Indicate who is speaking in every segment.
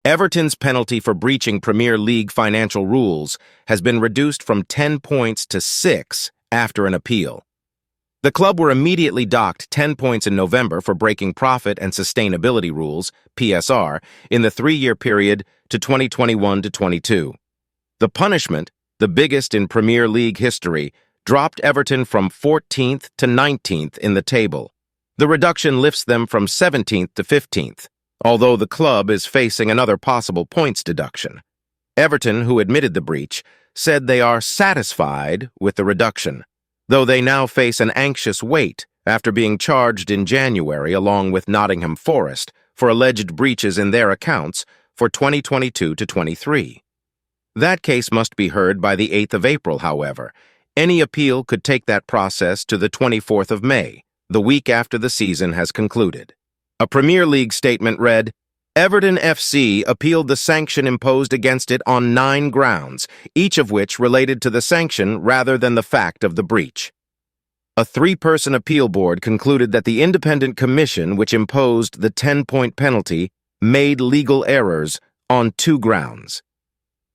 Speaker 1: Everton's penalty for breaching Premier League financial rules has been reduced from 10 points to 6 after an appeal. The club were immediately docked 10 points in November for breaking profit and sustainability rules, PSR, in the 3-year period to 2021 to 22. The punishment, the biggest in Premier League history, dropped Everton from 14th to 19th in the table. The reduction lifts them from 17th to 15th, although the club is facing another possible points deduction. Everton, who admitted the breach, said they are satisfied with the reduction, though they now face an anxious wait after being charged in January along with Nottingham Forest for alleged breaches in their accounts for 2022 to 23. That case must be heard by the 8th of April, however. Any appeal could take that process to the 24th of May, the week after the season has concluded. A Premier League statement read, Everton FC appealed the sanction imposed against it on 9 grounds, each of which related to the sanction rather than the fact of the breach. A 3-person appeal board concluded that the independent commission which imposed the 10-point penalty made legal errors on 2 grounds.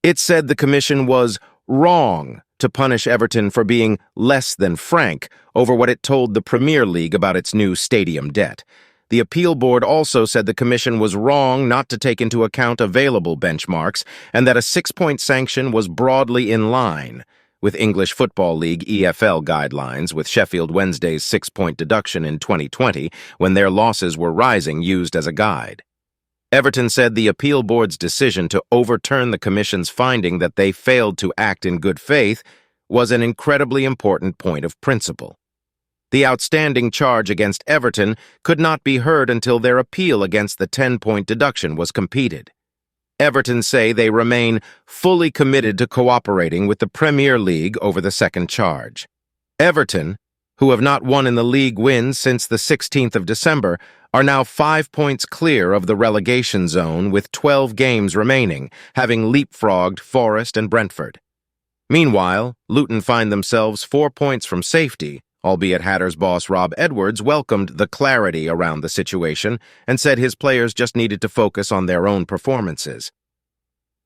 Speaker 1: It said the commission was wrong to punish Everton for being less than frank over what it told the Premier League about its new stadium debt. The appeal board also said the commission was wrong not to take into account available benchmarks and that a 6-point sanction was broadly in line with English Football League EFL guidelines, with Sheffield Wednesday's 6-point deduction in 2020 when their losses were rising used as a guide. Everton said the appeal board's decision to overturn the commission's finding that they failed to act in good faith was an incredibly important point of principle. The outstanding charge against Everton could not be heard until their appeal against the 10-point deduction was completed. Everton say they remain fully committed to cooperating with the Premier League over the second charge. Everton, who have not won in the league wins since the 16th of December, are now 5 points clear of the relegation zone with 12 games remaining, having leapfrogged Forest and Brentford. Meanwhile, Luton find themselves 4 points from safety, albeit Hatters boss Rob Edwards welcomed the clarity around the situation and said his players just needed to focus on their own performances.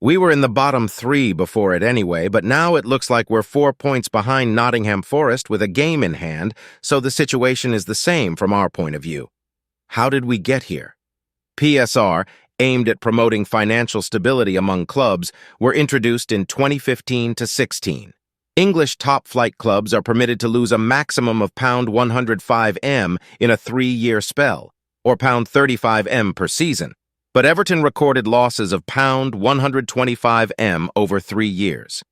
Speaker 1: We were in the bottom 3 before it anyway, but now it looks like we're 4 points behind Nottingham Forest with a game in hand, so the situation is the same from our point of view. How did we get here? PSR, aimed at promoting financial stability among clubs, were introduced in 2015 to 16. English top-flight clubs are permitted to lose a maximum of £105M in a 3-year spell, or £35M per season, but Everton recorded losses of £125M over 3 years.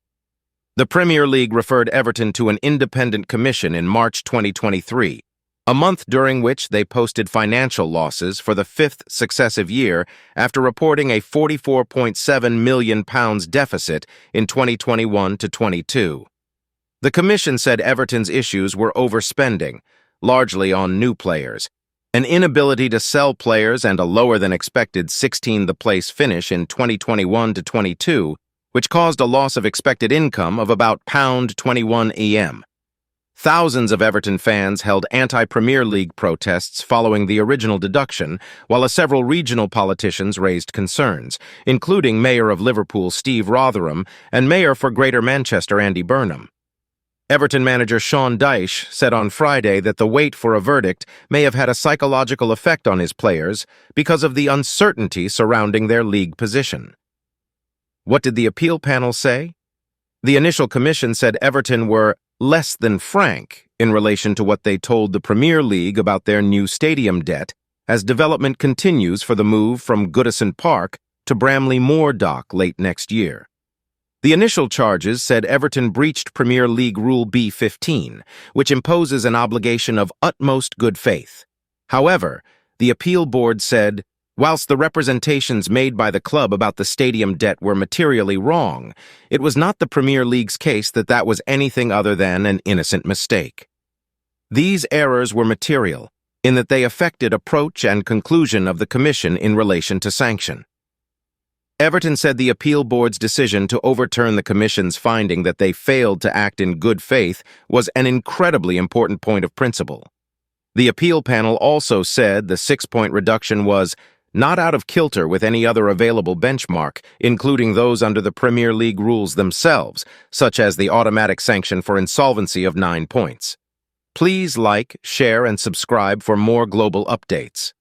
Speaker 1: The Premier League referred Everton to an independent commission in March 2023, a month during which they posted financial losses for the 5th successive year after reporting a £44.7 million deficit in 2021 to 22. The commission said Everton's issues were overspending, largely on new players, an inability to sell players and a lower-than-expected 16th-place finish in 2021 to 22, which caused a loss of expected income of about £21em. Thousands of Everton fans held anti-Premier League protests following the original deduction, while several regional politicians raised concerns, including Mayor of Liverpool Steve Rotherham and Mayor for Greater Manchester Andy Burnham. Everton manager Sean Dyche said on Friday that the wait for a verdict may have had a psychological effect on his players because of the uncertainty surrounding their league position. What did the appeal panel say? The initial commission said Everton were less than frank in relation to what they told the Premier League about their new stadium debt as development continues for the move from Goodison Park to Bramley Moor Dock late next year. The initial charges said Everton breached Premier League Rule B15, which imposes an obligation of utmost good faith. However, the appeal board said, whilst the representations made by the club about the stadium debt were materially wrong, it was not the Premier League's case that that was anything other than an innocent mistake. These errors were material, in that they affected approach and conclusion of the commission in relation to sanction. Everton said the appeal board's decision to overturn the commission's finding that they failed to act in good faith was an incredibly important point of principle. The appeal panel also said the 6-point reduction was not out of kilter with any other available benchmark, including those under the Premier League rules themselves, such as the automatic sanction for insolvency of 9 points. Please like, share, and subscribe for more global updates.